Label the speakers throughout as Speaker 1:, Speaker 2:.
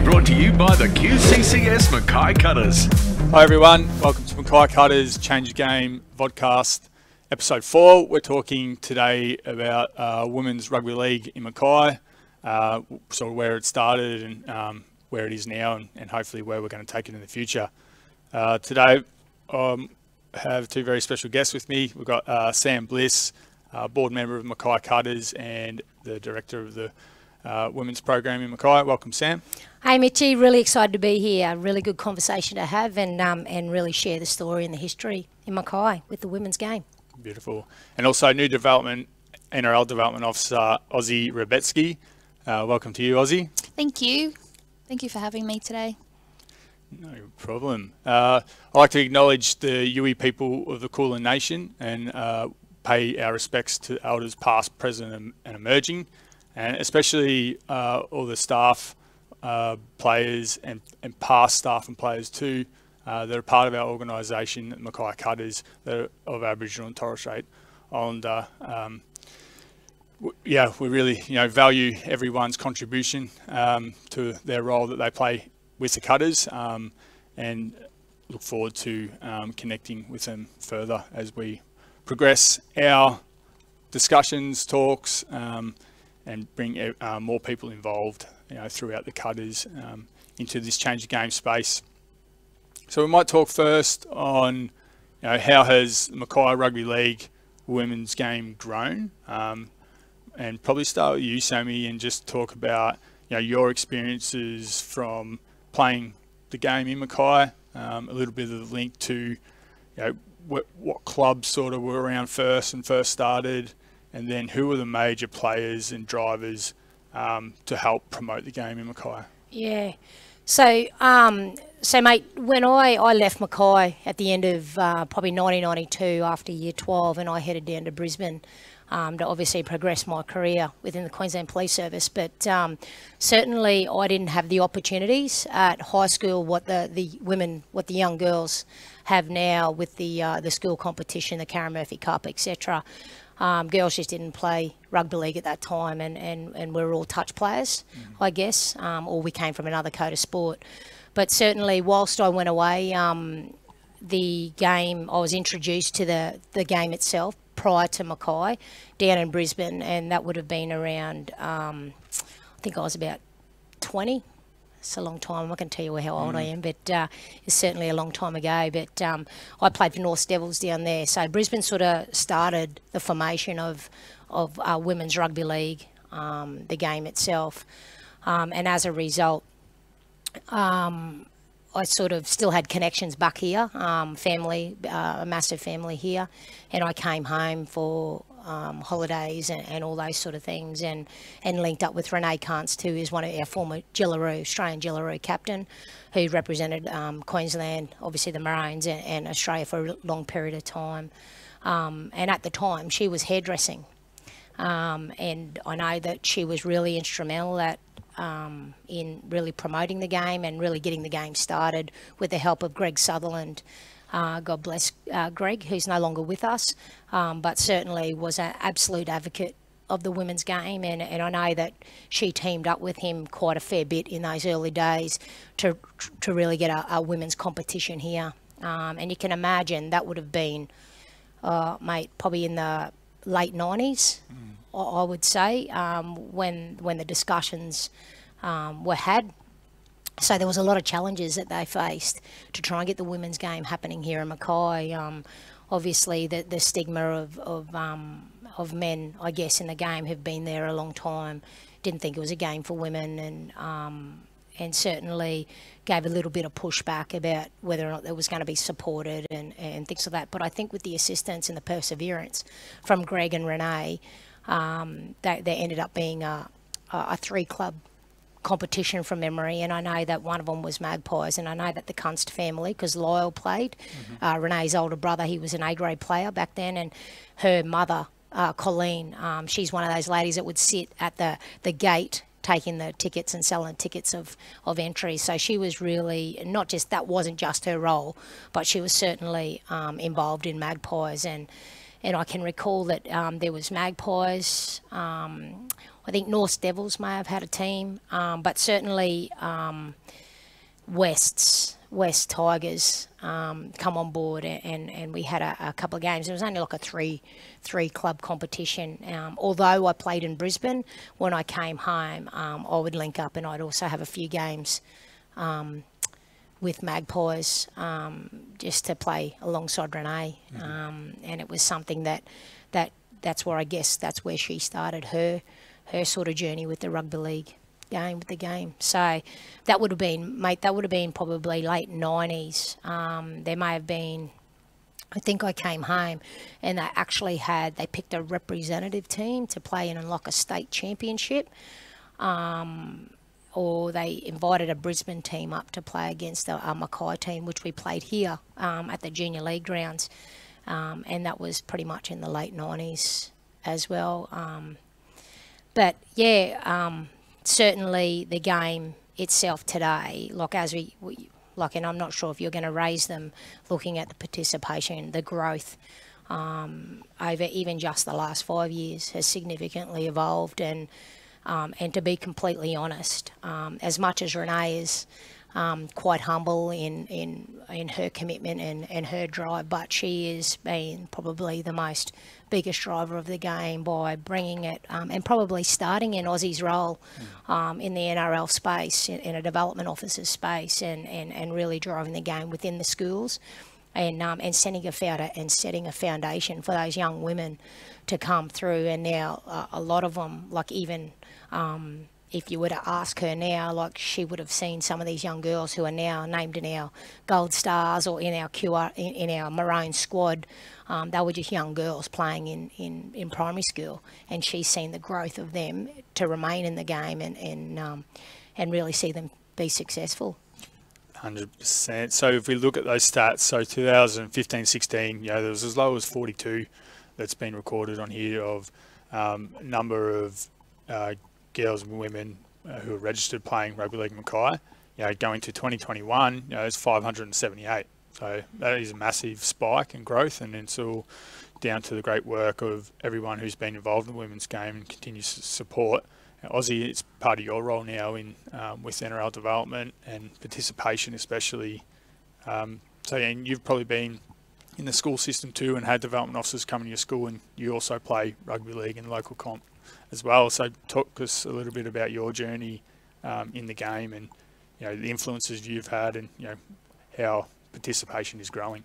Speaker 1: brought to you by the QCCS Mackay Cutters.
Speaker 2: Hi everyone, welcome to Mackay Cutters Change Game Vodcast episode 4. We're talking today about Women's Rugby League in Mackay, sort of where it started and where it is now, and hopefully where we're going to take it in the future. Today I have two very special guests with me. We've got Sam Bliss, board member of Mackay Cutters and the director of the women's program in Mackay. Welcome, Sam.
Speaker 3: Hey, Mitchie. Really excited to be here. Really good conversation to have and really share the story and the history in Mackay with the women's game.
Speaker 1: Beautiful. And also new development, NRL Development Officer, Austene Rebetzke. Welcome to you, Aussie.
Speaker 4: Thank you. Thank you for having me today.
Speaker 1: No problem. I'd like to acknowledge the Yui people of the Kulin Nation and pay our respects to elders past, present and emerging, and especially all the staff, players and past staff and players too that are part of our organisation, Mackay Cutters, that are of Aboriginal and Torres Strait Islander. Yeah, we really value everyone's contribution to their role that they play with the Cutters, and look forward to connecting with them further as we progress our discussions, talks, and bring more people involved throughout the Cutters into this change of game space. So we might talk first on how has the Mackay Rugby League women's game grown, and probably start with you, Sammy, and just talk about your experiences from playing the game in Mackay, a little bit of the link to what clubs sort of were around first and first started, and then who were the major players and drivers to help promote the game in Mackay.
Speaker 3: Yeah. So mate, when I left Mackay at the end of probably 1992 after year 12, and I headed down to Brisbane to obviously progress my career within the Queensland Police Service, but certainly I didn't have the opportunities at high school what the young girls have now with the school competition, the Karen Murphy Cup, etc. Girls just didn't play rugby league at that time, and we were all touch players, I guess, or we came from another code of sport. But certainly, whilst I went away, the game, I was introduced to the game itself prior to Mackay down in Brisbane, and that would have been around, I think I was about 20. It's a long time. I'm not going to tell you how old I am, but it's certainly a long time ago. But I played for North Devils down there. So Brisbane sort of started the formation of women's rugby league, the game itself. And as a result, I sort of still had connections back here, family, a massive family here. And I came home for holidays and all those sort of things, and linked up with Renee Cantz, who is one of our former Jillaroo, Australian Jillaroo captain, who represented Queensland, obviously the Maroons, and Australia for a long period of time. And at the time, she was hairdressing. And I know that she was really instrumental in really promoting the game and really getting the game started with the help of Greg Sutherland. God bless Greg, who's no longer with us, but certainly was an absolute advocate of the women's game, and I know that she teamed up with him quite a fair bit in those early days to really get a women's competition here. And you can imagine that would have been, mate, probably in the late 90s, I would say, when the discussions were had. So there was a lot of challenges that they faced to try and get the women's game happening here in Mackay. Obviously, the stigma of men, I guess, in the game have been there a long time. Didn't think it was a game for women, and certainly gave a little bit of pushback about whether or not it was going to be supported and things like that. But I think with the assistance and the perseverance from Greg and Renee, they ended up being a 3-club competition from memory, and I know that one of them was Magpies, and I know that the Kunst family, because Lyle played, Renee's older brother, he was an A-grade player back then, and her mother, Colleen, she's one of those ladies that would sit at the gate taking the tickets and selling tickets of entry. So she was really, not just, that wasn't just her role, but she was certainly involved in Magpies, and I can recall that there was Magpies, I think North Devils may have had a team, but certainly West Tigers come on board, and we had a couple of games. It was only like a three club competition. Although I played in Brisbane, when I came home, I would link up, and I'd also have a few games with Magpies just to play alongside Renee. And it was something that's where I guess that's where she started her sort of journey with the rugby league game. So that would have been probably late 90s. There may have been, I think I came home and they picked a representative team to play in like a state championship. Or they invited a Brisbane team up to play against a Mackay team, which we played here at the Junior League grounds. And that was pretty much in the late 90s as well. But yeah, certainly the game itself today, like as we and I'm not sure if you're going to raise them, looking at the participation, the growth over even just the last 5 years has significantly evolved. And to be completely honest, as much as Renee is quite humble in her commitment and her drive, but she is being probably the biggest driver of the game by bringing it and probably starting in Aussie's role in the NRL space, in a development officer space, and really driving the game within the schools, and setting a foundation for those young women to come through. And now a lot of them, like even if you were to ask her now, like she would have seen some of these young girls who are now named in our Gold Stars or in our in our Maroon squad. They were just young girls playing in primary school, and she's seen the growth of them to remain in the game and really see them be successful.
Speaker 1: 100%. So if we look at those stats, so 2015-16, there was as low as 42 that's been recorded on here of number of girls and women who are registered playing rugby league Mackay. Going to 2021, it's 578. So that is a massive spike in growth, and it's all down to the great work of everyone who's been involved in the women's game and continues to support. Aussie, it's part of your role now in with NRL development and participation, especially. And you've probably been in the school system too, and had development officers come to your school, and you also play rugby league and local comp as well. So talk us a little bit about your journey in the game, and the influences you've had, and how participation is growing.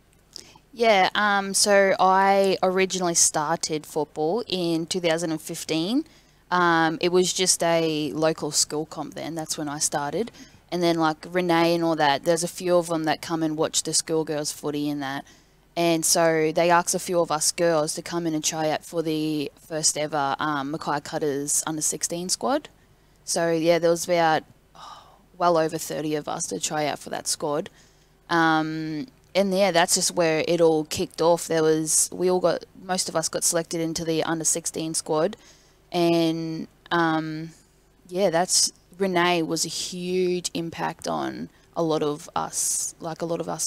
Speaker 4: Yeah, so I originally started football in 2015. It was just a local school comp then. That's when I started. And then like Renee and all that, there's a few of them that come and watch the schoolgirls footy and that. And so they asked a few of us girls to come in and try out for the first ever Mackay Cutters under-16 squad. So yeah, there was about well over 30 of us to try out for that squad. And yeah, that's just where it all kicked off. Most of us got selected into the under-16 squad. And Renee was a huge impact on a lot of us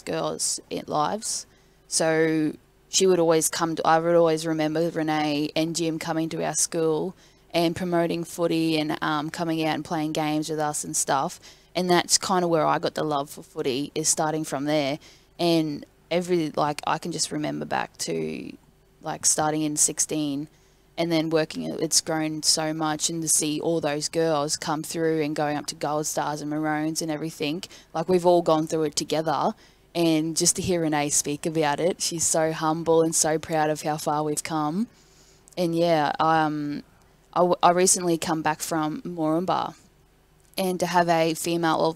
Speaker 4: girls' lives. So I would always remember Renee and Jim coming to our school and promoting footy and coming out and playing games with us and stuff. And that's kind of where I got the love for footy, is starting from there. And I can just remember back to starting in 16 and then working, it's grown so much, and to see all those girls come through and going up to Gold Stars and Maroons and everything, we've all gone through it together. And just to hear Renee speak about it, she's so humble and so proud of how far we've come. And yeah, I recently come back from Moranbah, and to have a female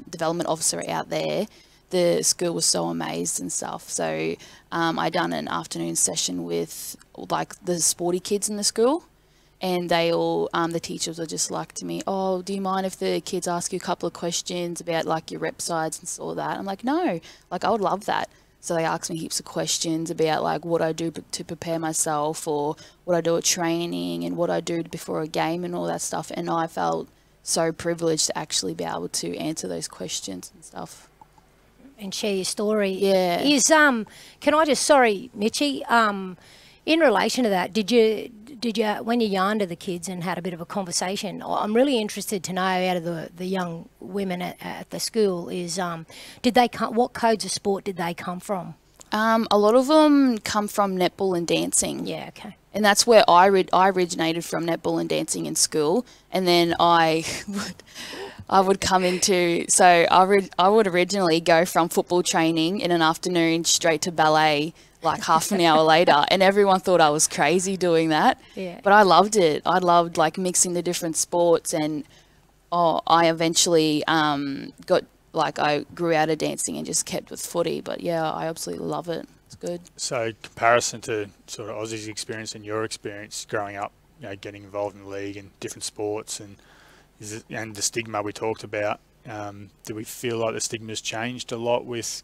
Speaker 4: development officer out there, the school was so amazed and stuff. So I done an afternoon session with the sporty kids in the school, and they all, the teachers were just to me, oh, do you mind if the kids ask you a couple of questions about your rep sides and all that? I'm like, no, I would love that. So they asked me heaps of questions about what I do to prepare myself, or what I do at training, and what I do before a game and all that stuff. And I felt so privileged to actually be able to answer those questions and stuff.
Speaker 3: And share your story.
Speaker 4: Yeah.
Speaker 3: Can I just, sorry, Mitchie, in relation to that, did Did you, when you yarned to the kids and had a bit of a conversation, I'm really interested to know out of the young women at the school is, what codes of sport did they come from?
Speaker 4: A lot of them come from netball and dancing.
Speaker 3: Yeah, okay.
Speaker 4: And that's where I originated from, netball and dancing in school. And then I would come into, so I would originally go from football training in an afternoon straight to ballet like half an hour later, and everyone thought I was crazy doing that.
Speaker 3: Yeah.
Speaker 4: But I loved it. I loved like mixing the different sports, and I eventually I grew out of dancing and just kept with footy. But yeah, I absolutely love it. It's good.
Speaker 2: So comparison to sort of Aussie's experience and your experience growing up, getting involved in the league and different sports, and the stigma we talked about, do we feel like the stigma's changed a lot with,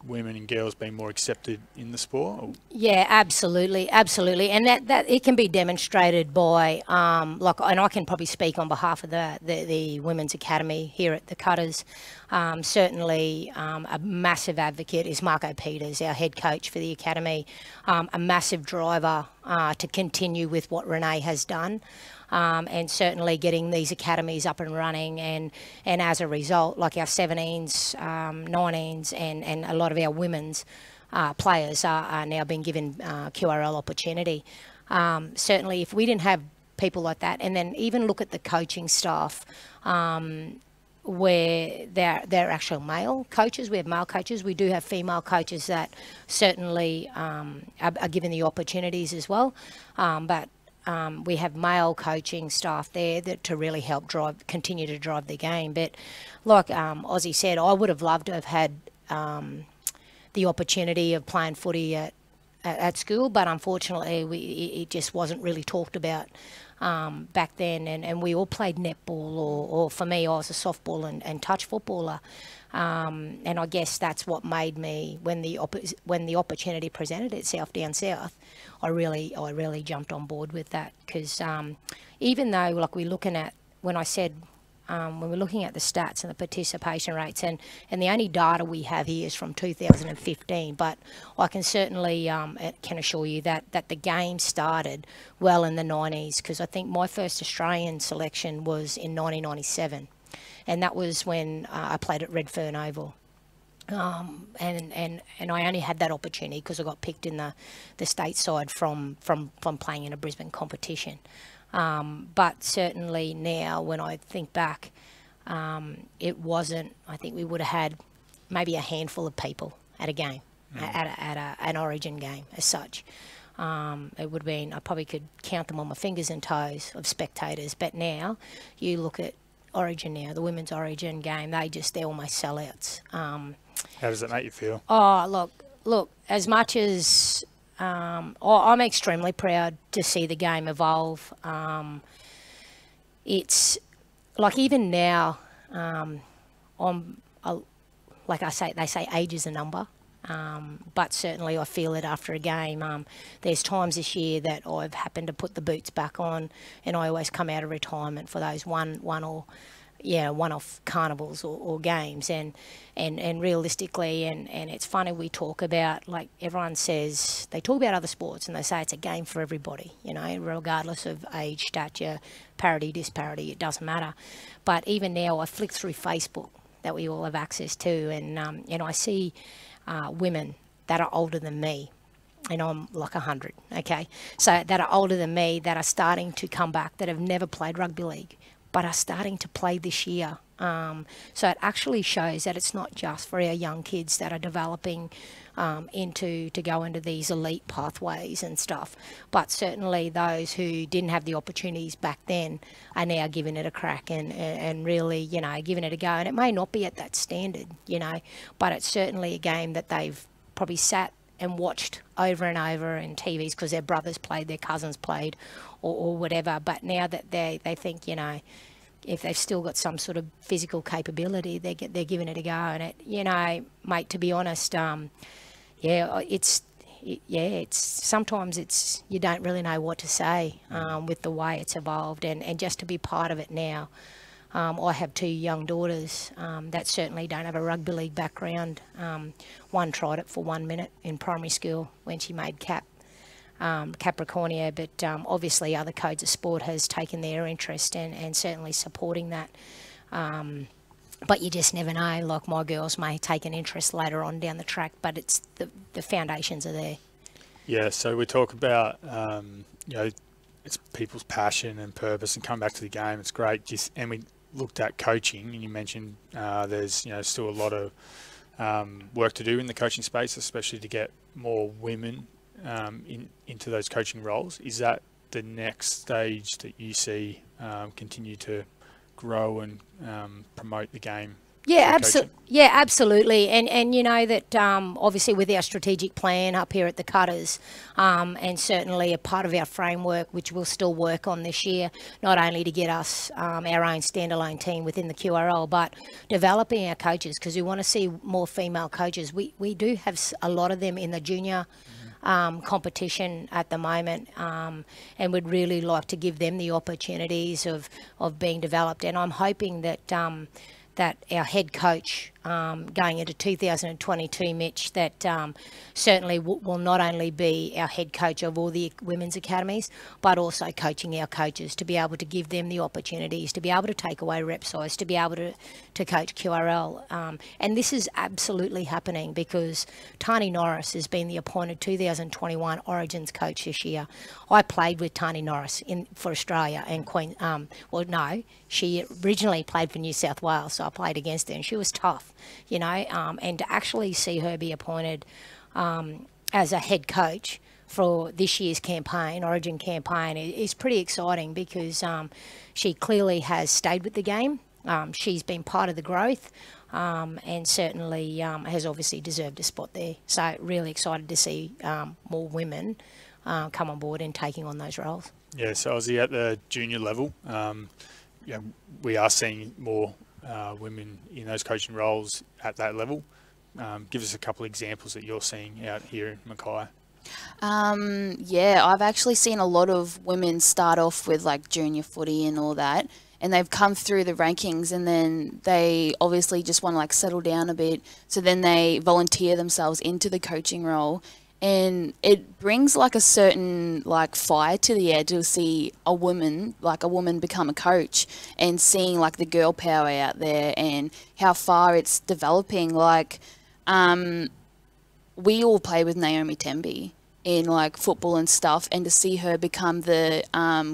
Speaker 2: women and girls being more accepted in the sport? Or?
Speaker 3: Yeah, absolutely, and that it can be demonstrated by and I can probably speak on behalf of the Women's Academy here at the Cutters. Certainly, a massive advocate is Marco Peters, our head coach for the academy, a massive driver to continue with what Renee has done. And certainly getting these academies up and running, and as a result, like our 17s, 19s, and a lot of our women's players are now being given QRL opportunity. Certainly, if we didn't have people like that, and then even look at the coaching staff, where they're actual male coaches. We have male coaches. We do have female coaches that certainly are given the opportunities as well, but we have male coaching staff there to really help continue to drive the game. But like Aussie said, I would have loved to have had the opportunity of playing footy at school, but unfortunately it just wasn't really talked about back then. And we all played netball, or for me, I was a softball and touch footballer. And I guess that's what made me, when the opportunity presented itself down south, I really jumped on board with that, because even though, like, we're looking at, when we're looking at the stats and the participation rates, and the only data we have here is from 2015, but I can certainly can assure you that the game started well in the 90s, because I think my first Australian selection was in 1997. And that was when I played at Redfern Oval. And I only had that opportunity because I got picked in the state side from playing in a Brisbane competition. But certainly now, when I think back, it wasn't, I think we would have had maybe a handful of people at a game, at an Origin game as such. It would have been, I probably could count them on my fingers and toes of spectators. But now, you look at Origin now, the women's Origin game, they're almost sellouts.
Speaker 2: How does that make you feel?
Speaker 3: Oh, look, as much as I'm extremely proud to see the game evolve. It's like, even now, like I say, they say age is a number. But certainly I feel it after a game. There's times this year that I've happened to put the boots back on, and I always come out of retirement for those one-off carnivals or games, and realistically, and it's funny, we talk about, like, everyone says, they talk about other sports and they say it's a game for everybody, regardless of age, stature, parity, disparity, it doesn't matter. But even now, I flick through Facebook that we all have access to, and I see women that are older than me, and I'm like 100, okay? So that are older than me, that are starting to come back, that have never played rugby league, but are starting to play this year. So it actually shows that it's not just for our young kids that are developing to go into these elite pathways and stuff, but certainly those who didn't have the opportunities back then are now giving it a crack and really, giving it a go. And it may not be at that standard, but it's certainly a game that they've probably sat and watched over and over in TVs because their brothers played, their cousins played, or whatever. But now that they think, if they've still got some sort of physical capability, they're giving it a go. And it, mate, to be honest, it's sometimes you don't really know what to say with the way it's evolved, and just to be part of it now. I have two young daughters that certainly don't have a rugby league background. One tried it for 1 minute in primary school when she made cap. Capricornia, but obviously other codes of sport has taken their interest and certainly supporting that. But you just never know, like my girls may take an interest later on down the track, but it's the foundations are there.
Speaker 2: Yeah, so we talk about, it's people's passion and purpose and come back to the game. It's great. And we looked at coaching, and you mentioned there's, still a lot of work to do in the coaching space, especially to get more women into those coaching roles. Is that the next stage that you see continue to grow and promote the game?
Speaker 3: Yeah, absolutely. And you know that obviously with our strategic plan up here at the Cutters, and certainly a part of our framework, which we'll still work on this year, not only to get us our own standalone team within the QRL, but developing our coaches, because we want to see more female coaches. We do have a lot of them in the junior competition at the moment, and would really like to give them the opportunities of being developed. And I'm hoping that that our head coach going into 2022, Mitch, that certainly will not only be our head coach of all the women's academies, but also coaching our coaches to be able to give them the opportunities, to be able to take away rep size, to be able to coach QRL. And this is absolutely happening because Tani Norris has been the appointed 2021 Origins coach this year. I played with Tani Norris for Australia and Queen. She originally played for New South Wales, so I played against her, and she was tough. And to actually see her be appointed as a head coach for this year's campaign, Origin campaign, is pretty exciting because she clearly has stayed with the game. She's been part of the growth and certainly has obviously deserved a spot there. So really excited to see more women come on board and taking on those roles.
Speaker 2: Yeah, so Ozzy, at the junior level, we are seeing more women in those coaching roles at that level. Give us a couple of examples that you're seeing out here in Mackay.
Speaker 4: I've actually seen a lot of women start off with like junior footy and all that, and they've come through the rankings, and then they obviously just want to like settle down a bit, so then they volunteer themselves into the coaching role. And it brings like a certain like fire to the air to see a woman become a coach, and seeing like the girl power out there and how far it's developing. Like, we all play with Naomi Temby in like football and stuff, and to see her become the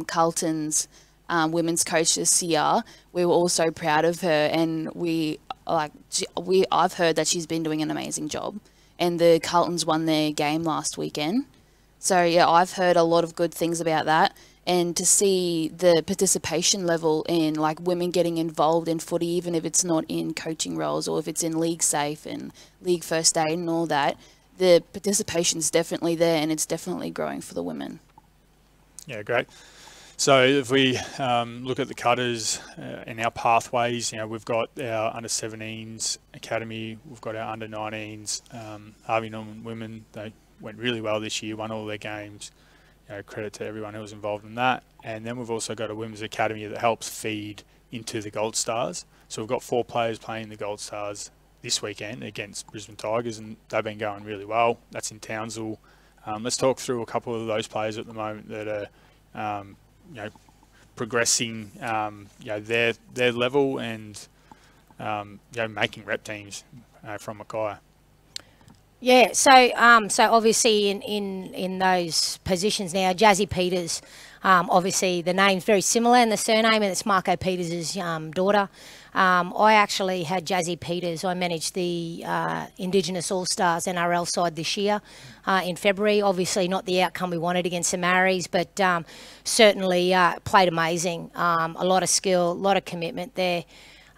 Speaker 4: Carlton's women's coach this year, we were all so proud of her, and I've heard that she's been doing an amazing job. And the Carltons won their game last weekend. So, yeah, I've heard a lot of good things about that. And to see the participation level in, like, women getting involved in footy, even if it's not in coaching roles or if it's in League Safe and League First Aid and all that, the participation's definitely there, and it's definitely growing for the women.
Speaker 2: Yeah, great. So if we look at the Cutters and our pathways, we've got our under-17s academy, we've got our under-19s, Harvey Norman women. They went really well this year, won all their games. Credit to everyone who was involved in that. And then we've also got a women's academy that helps feed into the Gold Stars. So we've got 4 players playing the Gold Stars this weekend against Brisbane Tigers, and they've been going really well. That's in Townsville. Let's talk through a couple of those players at the moment that are progressing, their level and, making rep teams from Mackay.
Speaker 3: Yeah, so obviously in those positions now, Jazzy Peters, obviously the name's very similar in the surname, and it's Marco Peters' daughter. I actually had Jazzy Peters. I managed the Indigenous All-Stars NRL side this year in February. Obviously not the outcome we wanted against the Maoris, but certainly played amazing. A lot of skill, a lot of commitment there.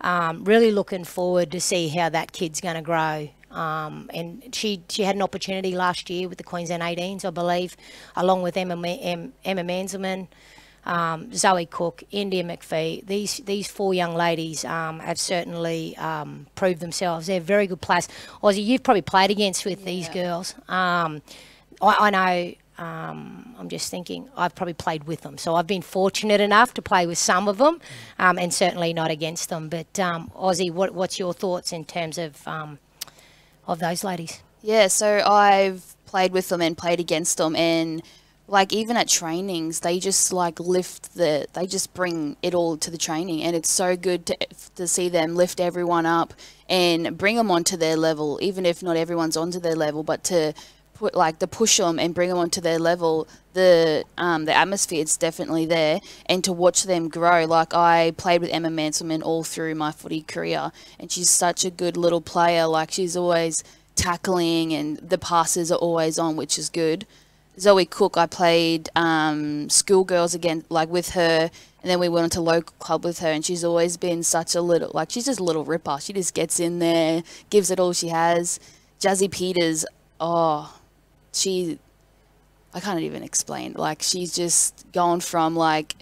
Speaker 3: Really looking forward to see how that kid's going to grow. And she had an opportunity last year with the Queensland 18s, I believe, along with Emma Manzelman, Zoe Cook, India McPhee. These 4 young ladies have certainly proved themselves. They're very good players. Ozzy, you've probably played against with these girls. I know. I'm just thinking, I've probably played with them. So I've been fortunate enough to play with some of them, and certainly not against them. But Ozzy, what's your thoughts in terms of those ladies?
Speaker 4: Yeah, so I've played with them and played against them, and like even at trainings, they just like they just bring it all to the training, and it's so good to see them lift everyone up and bring them onto their level, even if not everyone's onto their level, but to push them and bring them onto their level. The atmosphere is definitely there, and to watch them grow. Like, I played with Emma Manselman all through my footy career, and she's such a good little player. Like, she's always tackling, and the passes are always on, which is good. Zoe Cook, I played schoolgirls again, like with her, and then we went into local club with her, and she's always been such a little, like, she's just a little ripper. She just gets in there, gives it all she has. Jazzy Peters, I can't even explain. Like, she's just gone from like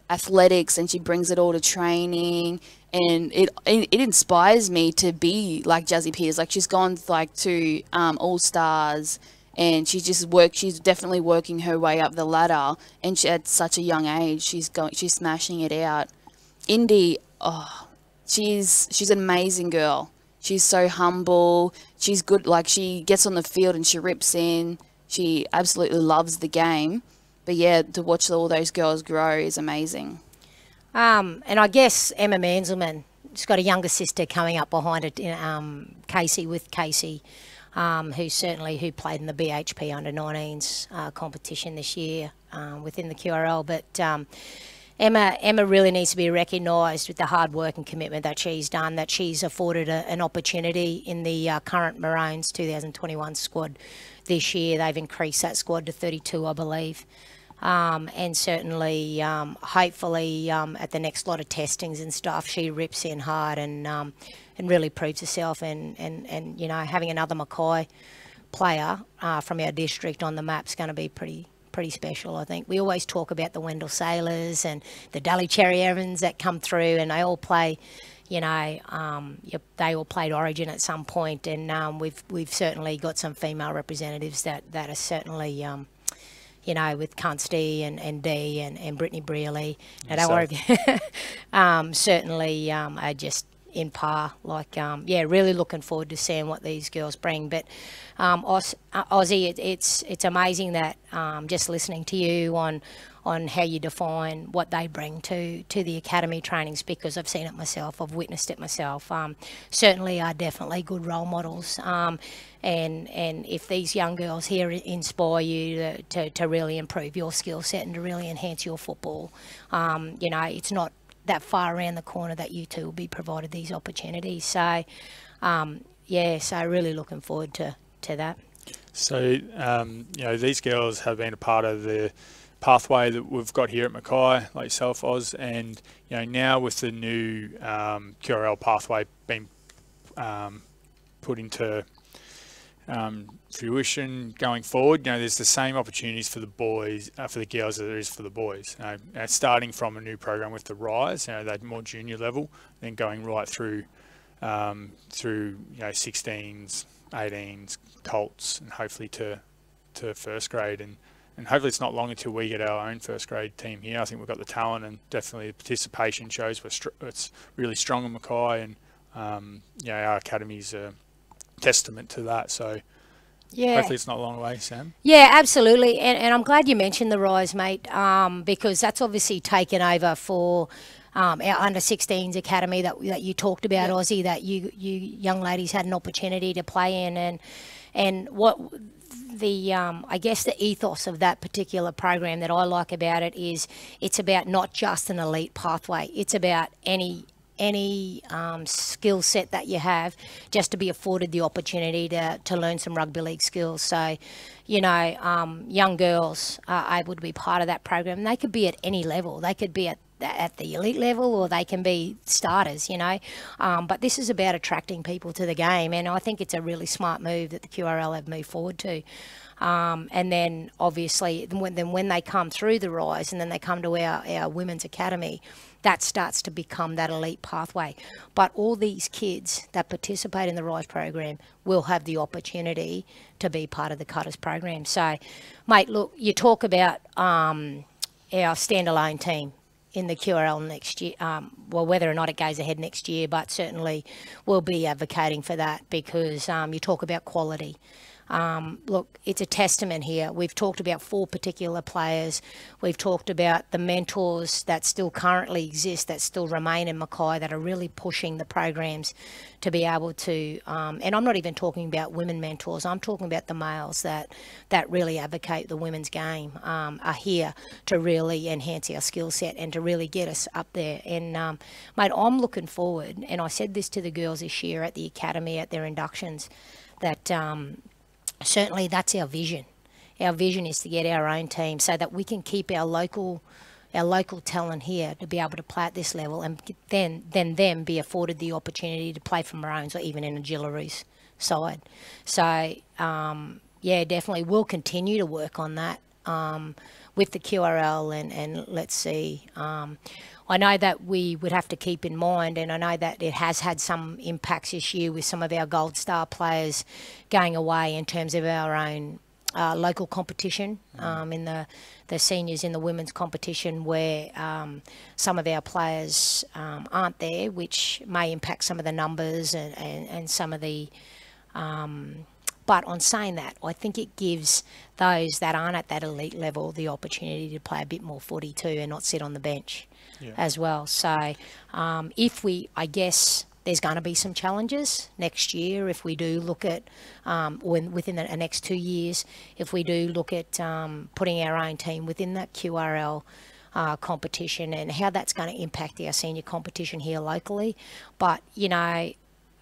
Speaker 4: athletics, and she brings it all to training, and it inspires me to be like Jazzy Peters. Like, she's gone like to All Stars, and she's definitely working her way up the ladder, and at such a young age, she's smashing it out. Indy, she's an amazing girl. She's so humble. She's good. Like, she gets on the field and she rips in. She absolutely loves the game. But yeah, to watch all those girls grow is amazing.
Speaker 3: And I guess Emma Manselman, she's got a younger sister coming up behind it, Casey, who played in the BHP under-19s competition this year within the QRL. But Emma really needs to be recognised with the hard work and commitment that she's done, that she's afforded an opportunity in the current Maroons 2021 squad this year. They've increased that squad to 32, I believe. And certainly, hopefully, at the next lot of testings and stuff, she rips in hard and really proves herself. And you know, having another Mackay player from our district on the map's going to be pretty special, I think. We always talk about the Wendell Sailors and the Dully Cherry Evans that come through, and they all play, you know, they all played Origin at some point, and we've certainly got some female representatives that are certainly, you know, with Cunsty and Dee and Brittany Brearley at Oregon, certainly are just in par. Like, really looking forward to seeing what these girls bring. But Aussie, it's amazing that just listening to you on how you define what they bring to the academy trainings, because I've seen it myself, I've witnessed it myself. Certainly are definitely good role models. And if these young girls here inspire you to really improve your skill set and to really enhance your football, you know, it's not that far around the corner that you two will be provided these opportunities. So, so really looking forward to that.
Speaker 1: So, you know, these girls have been a part of the pathway that we've got here at Mackay, like yourself, Oz, and, you know, now with the new QRL pathway being put into fruition going forward, you know, there's the same opportunities for the boys, for the girls, as there is for the boys. Starting from a new program with the Rise, you know, that more junior level, then going right through you know, 16s, 18s, Colts, and hopefully to first grade, and hopefully it's not long until we get our own first grade team here. I think we've got the talent, and definitely the participation shows it's really strong in Mackay, and you know, our academy's a testament to that. So yeah, hopefully it's not long away, Sam.
Speaker 3: Yeah, absolutely, and I'm glad you mentioned the Rise, mate, because that's obviously taken over for our under-16s academy that you talked about, yep. Aussie, that you young ladies had an opportunity to play in, and what the I guess the ethos of that particular program that I like about it is it's about not just an elite pathway. It's about any skill set that you have, just to be afforded the opportunity to learn some rugby league skills. So, you know, young girls are able to be part of that program. They could be at any level. They could be at the elite level, or they can be starters, you know. But this is about attracting people to the game, and I think it's a really smart move that the QRL have moved forward to. And then obviously when they come through the Rise and then they come to our women's academy, that starts to become that elite pathway. But all these kids that participate in the Rise program will have the opportunity to be part of the Cutters program. So, mate, look, you talk about our standalone team in the QRL next year, well, whether or not it goes ahead next year, but certainly we'll be advocating for that, because you talk about quality. Look, it's a testament here. We've talked about 4 particular players. We've talked about the mentors that still currently exist, that still remain in Mackay, that are really pushing the programs to be able to, and I'm not even talking about women mentors, I'm talking about the males that really advocate the women's game, are here to really enhance our skill set and to really get us up there. And mate, I'm looking forward, and I said this to the girls this year at the academy at their inductions, that certainly that's our vision. Our vision is to get our own team so that we can keep our local talent here to be able to play at this level, and then them be afforded the opportunity to play for Maroons or even in a Jillaroo's side. So yeah, definitely we'll continue to work on that with the QRL, and let's see. I know that we would have to keep in mind, and I know that it has had some impacts this year with some of our Gold Star players going away in terms of our own local competition, in the seniors in the women's competition, where some of our players aren't there, which may impact some of the numbers and some of the... But on saying that, I think it gives those that aren't at that elite level the opportunity to play a bit more footy too and not sit on the bench as well. So I guess there's going to be some challenges next year if we do look at, within the next 2 years, if we do look at putting our own team within that QRL competition, and how that's going to impact our senior competition here locally. But, you know,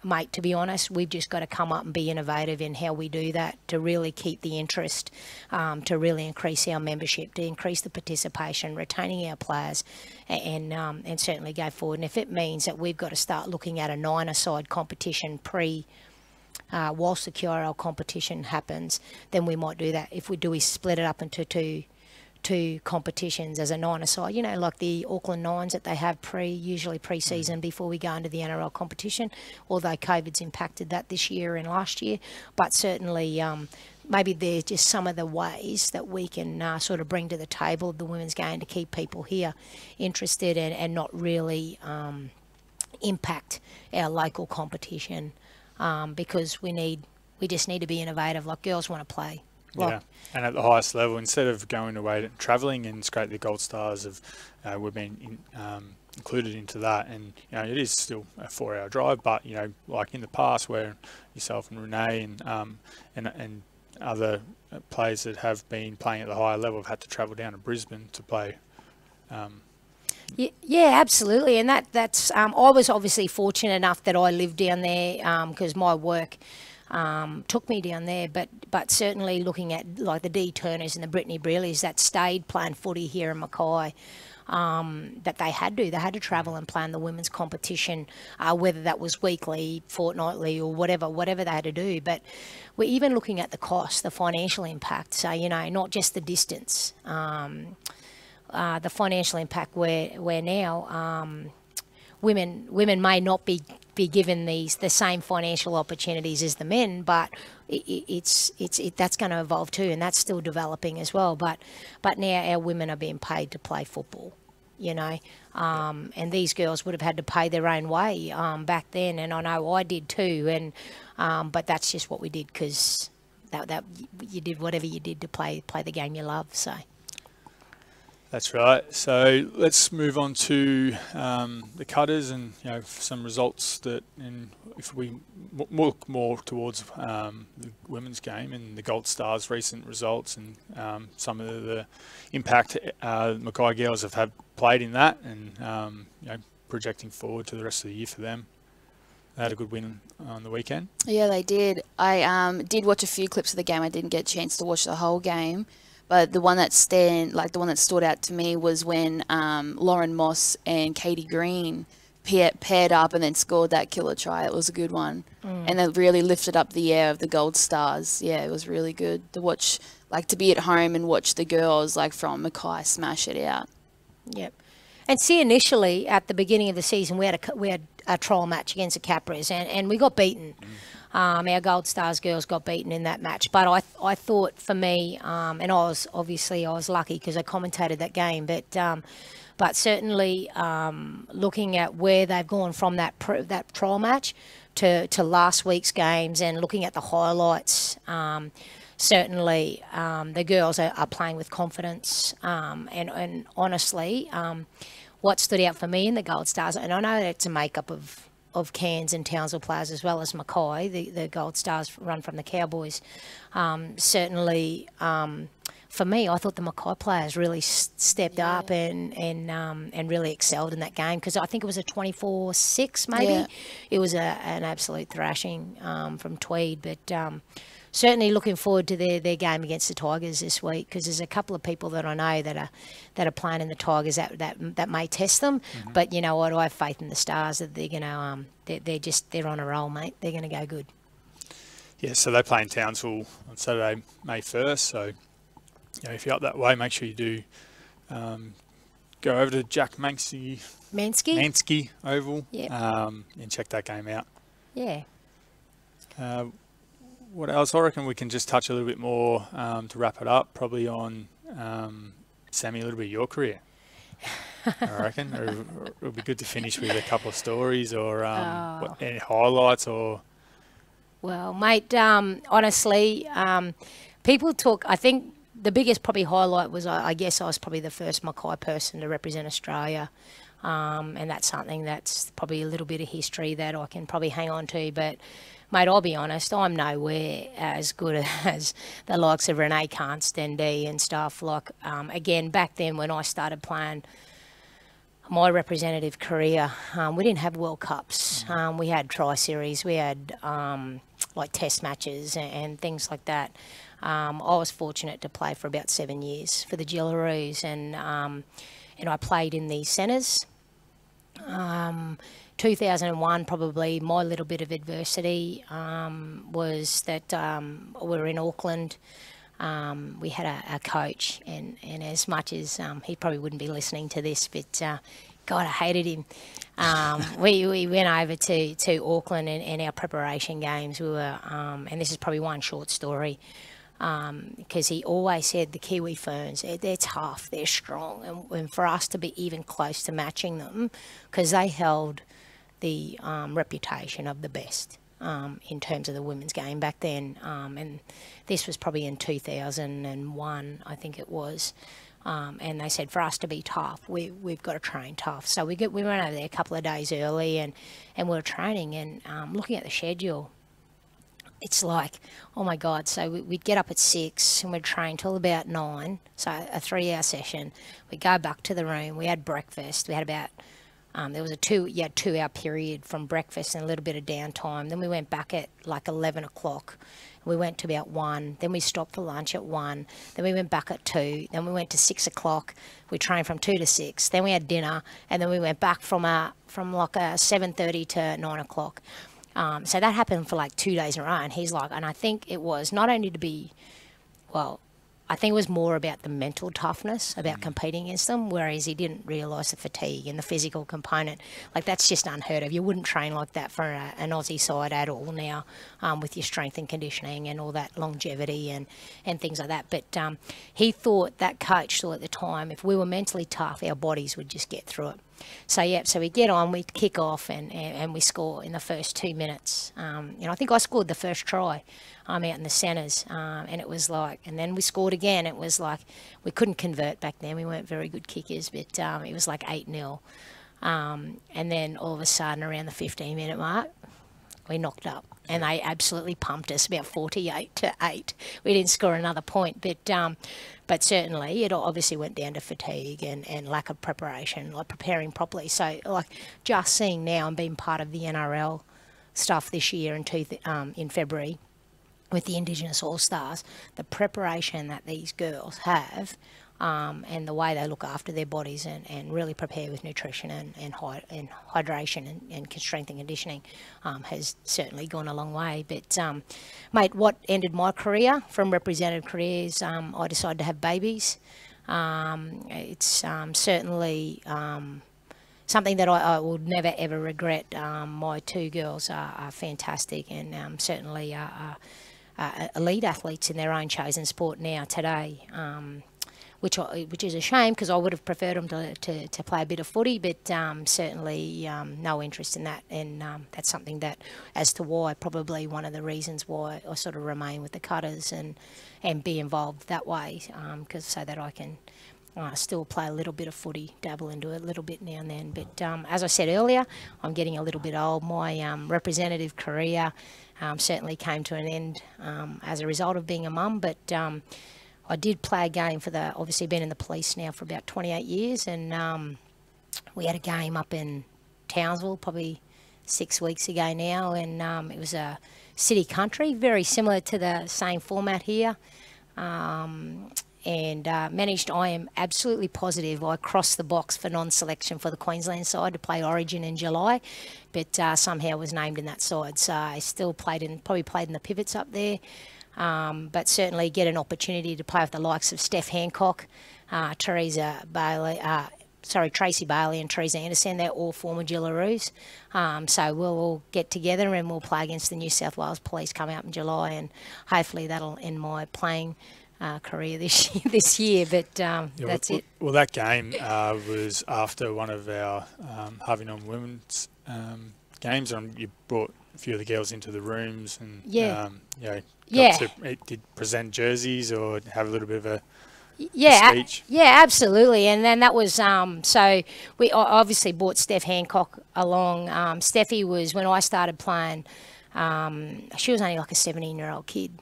Speaker 3: mate, to be honest, we've just got to come up and be innovative in how we do that to really keep the interest, to really increase our membership, to increase the participation, retaining our players, and certainly go forward. And if it means that we've got to start looking at a 9-a-side competition whilst the QRL competition happens, then we might do that. If we do, we split it up into two competitions as a 9-a-side, you know, like the Auckland Nines that they have usually pre-season before we go into the NRL competition, although COVID's impacted that this year and last year. But certainly maybe they're just some of the ways that we can sort of bring to the table of the women's game to keep people here interested and not really impact our local competition, because we just need to be innovative. Like, girls want to play.
Speaker 2: Yeah, and at the highest level, instead of going away and travelling, and it's great the Gold Stars have we've been included into that, and you know it is still a 4-hour drive, but you know, like in the past where yourself and Renee and other players that have been playing at the higher level have had to travel down to Brisbane to play.
Speaker 3: Yeah, absolutely, and that's I was obviously fortunate enough that I lived down there because my work took me down there, but certainly looking at like the Dee Turners and the Brittany Brearleys that stayed playing footy here in Mackay, that they had to travel and play in the women's competition, whether that was weekly, fortnightly, or whatever they had to do. But we're even looking at the cost, the financial impact. So, you know, not just the distance, the financial impact where now women may not be given the same financial opportunities as the men, but that's going to evolve too, and that's still developing as well. But now our women are being paid to play football, you know, and these girls would have had to pay their own way back then, and I know I did too. And but that's just what we did, because that you did whatever you did to play the game you love. So.
Speaker 2: That's right. So let's move on to the Cutters, and you know, some results and if we look more towards the women's game and the Gold Stars' recent results, and some of the impact Mackay girls have played in that, and you know, projecting forward to the rest of the year for them. They had a good win on the weekend. Yeah,
Speaker 4: they did. I did watch a few clips of the game. I didn't get a chance to watch the whole game. But the one that stood out to me was when Lauren Moss and Katie Green paired up and then scored that killer try. It was a good one, and it really lifted up the air of the Gold Stars. Yeah, it was really good to watch, like to be at home and watch the girls like from Mackay smash it out.
Speaker 3: Yep, and see, initially at the beginning of the season we had a trial match against the Capras, and we got beaten. Our Gold Stars girls got beaten in that match, but I thought for me, and I was lucky because I commentated that game, but But certainly looking at where they've gone from that trial match to last week's games and looking at the highlights, certainly the girls are playing with confidence. And honestly, what stood out for me in the Gold Stars, and I know that it's a makeup of Cairns and Townsville players as well as Mackay, the Gold Stars run from the Cowboys. Certainly, for me, I thought the Mackay players really stepped up and really excelled in that game, because I think it was a 24-6 maybe. Yeah. It was an absolute thrashing from Tweed, but certainly looking forward to their game against the Tigers this week, because there's a couple of people that I know that are playing in the Tigers that may test them. Mm-hmm. But you know what? I have faith in the Stars that they're going to they're on a roll, mate. They're going to go good.
Speaker 2: Yeah, so they play in Townsville on Saturday, May 1st. So if you're up that way, make sure you do go over to Jack Mansky Oval. Yep. And check that game out.
Speaker 3: Yeah.
Speaker 2: What else? I reckon we can just touch a little bit more to wrap it up, probably on, Sammy, a little bit of your career. I reckon. Or it'll be good to finish with a couple of stories or any highlights or...
Speaker 3: Well, mate, honestly, people talk... I think the biggest probably highlight was, I guess I was probably the first Mackay person to represent Australia. And that's something that's probably a little bit of history that I can probably hang on to, but... Mate, I'll be honest, I'm nowhere as good as the likes of Renee Carnstende and stuff. Like, again, back then when I started playing my representative career, we didn't have World Cups. We had tri-series, we had like test matches and things like that. I was fortunate to play for about 7 years for the Jillaroos, and I played in the centres. 2001, probably my little bit of adversity was that we were in Auckland. We had a coach, and as much as he probably wouldn't be listening to this, but God, I hated him. We went over to Auckland, and in our preparation games, we were, and this is probably one short story, because he always said the Kiwi Ferns, they're tough, they're strong, and for us to be even close to matching them, because they held the reputation of the best in terms of the women's game back then, and this was probably in 2001, I think it was, and they said for us to be tough, we've got to train tough. So we went over there a couple of days early, and we were training, and looking at the schedule, it's like, oh my God, so we'd get up at 6 and we'd train till about 9, so a 3-hour session. We'd go back to the room, we had breakfast, we had about... there was a 2-hour period from breakfast and a little bit of downtime. Then we went back at like 11 o'clock. We went to about 1. Then we stopped for lunch at 1. Then we went back at 2. Then we went to 6 o'clock. We trained from 2 to 6. Then we had dinner. And then we went back from like 7:30 to 9 o'clock. So that happened for like 2 days in a row. And he's like, and I think it was not only to be, well, I think it was more about the mental toughness, about competing against them, whereas he didn't realise the fatigue and the physical component. Like, that's just unheard of. You wouldn't train like that for an Aussie side at all now, with your strength and conditioning and all that longevity and things like that. But he thought, that coach thought at the time, if we were mentally tough, our bodies would just get through it. So we get on, we kick off, and we score in the first 2 minutes. I think I scored the first try out in the centres, and it was like, and then we scored again. It was like, we couldn't convert back then. We weren't very good kickers, but it was like 8-0. And then all of a sudden, around the 15-minute mark, we knocked up, and they absolutely pumped us about 48-8. We didn't score another point, but certainly it obviously went down to fatigue and lack of preparation, like preparing properly. So, like, just seeing now and being part of the NRL stuff this year in February with the Indigenous All-Stars, the preparation that these girls have, and the way they look after their bodies and really prepare with nutrition and hydration and strength and conditioning has certainly gone a long way. But, mate, what ended my career from representative careers, I decided to have babies. It's certainly something that I will never, ever regret. My 2 girls are fantastic and certainly are elite athletes in their own chosen sport now today. which is a shame because I would have preferred them to play a bit of footy, but certainly no interest in that, and that's something that, as to why, probably one of the reasons why I sort of remain with the Cutters and be involved that way, because so that I can still play a little bit of footy, dabble into it a little bit now and then. But as I said earlier, I'm getting a little bit old. My representative career certainly came to an end as a result of being a mum, but I did play a game obviously been in the police now for about 28 years, and we had a game up in Townsville probably 6 weeks ago now, and it was a city country, very similar to the same format here, and managed, I am absolutely positive, I crossed the box for non-selection for the Queensland side to play Origin in July, but somehow was named in that side, so I still probably played in the pivots up there. But certainly get an opportunity to play with the likes of Steph Hancock, Tracy Bailey and Teresa Anderson. They're all former Jillaroos. So we'll all get together and we'll play against the New South Wales Police coming up in July, and hopefully that'll end my playing career this year. But that's it.
Speaker 2: Well, that game was after one of our Harvey Norman women's games, and you brought a few of the girls into the rooms and did present jerseys or have a little bit of a speech.
Speaker 3: Yeah, absolutely. And then that was so we obviously brought Steph Hancock along. Steffi was, when I started playing, she was only like a 17-year-old kid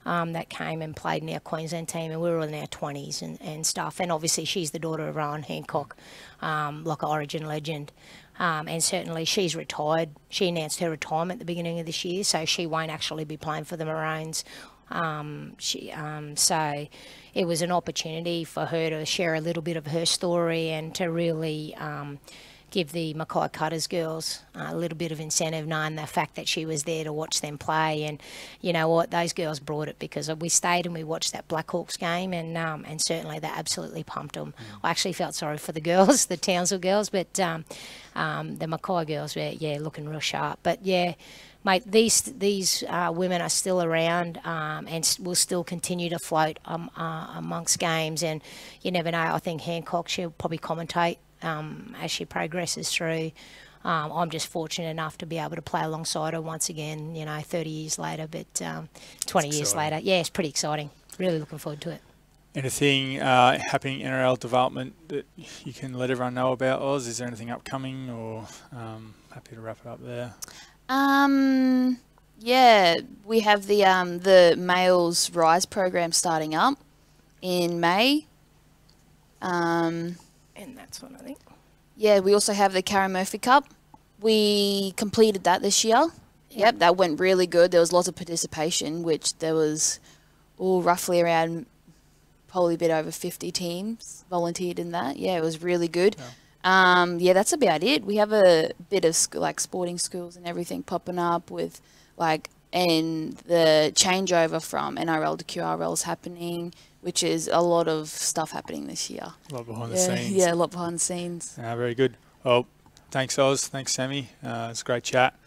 Speaker 3: that came and played in our Queensland team, and we were in our 20s and stuff. And obviously she's the daughter of Rowan Hancock, like an Origin legend. And certainly she's retired. She announced her retirement at the beginning of this year, so she won't actually be playing for the Maroons. So it was an opportunity for her to share a little bit of her story and to really give the Mackay Cutters girls a little bit of incentive, knowing the fact that she was there to watch them play. And you know what, those girls brought it, because we stayed and we watched that Black Hawks game, and certainly they absolutely pumped them. I actually felt sorry for the girls, the Townsville girls, but the Mackay girls were looking real sharp. But yeah, mate, these women are still around and will still continue to float amongst games, and you never know. I think Hancock, she'll probably commentate as she progresses through. I'm just fortunate enough to be able to play alongside her once again, 30 years later, but 20 years later. Yeah, it's pretty exciting. Really looking forward to it.
Speaker 2: Anything happening in NRL development that you can let everyone know about, Oz? Is there anything upcoming, or happy to wrap it up there?
Speaker 4: Yeah, we have the Males Rise program starting up in May.
Speaker 3: And that's one, I think.
Speaker 4: Yeah, we also have the Karen Murphy Cup. We completed that this year. Yep, that went really good. There was lots of participation, which there was roughly around probably a bit over 50 teams volunteered in that. Yeah, it was really good. Yeah. That's about it. We have a bit of sporting schools and everything popping up with and the changeover from NRL to QRL is happening, which is a lot of stuff happening this year.
Speaker 2: A lot behind the scenes.
Speaker 4: Yeah, a lot behind the scenes.
Speaker 2: Very good. Well, thanks, Oz. Thanks, Sammy. It's a great chat.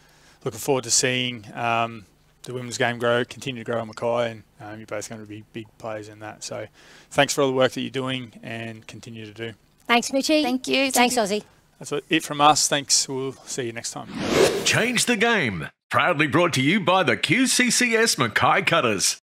Speaker 2: Looking forward to seeing the women's game continue to grow on Mackay, and you're both going to be big players in that. So thanks for all the work that you're doing and continue to do.
Speaker 3: Thanks, Mitchie.
Speaker 4: Thank you.
Speaker 3: Thanks, Ozzy.
Speaker 2: That's it from us. Thanks. We'll see you next time.
Speaker 5: Change the Game. Proudly brought to you by the QCCS Mackay Cutters.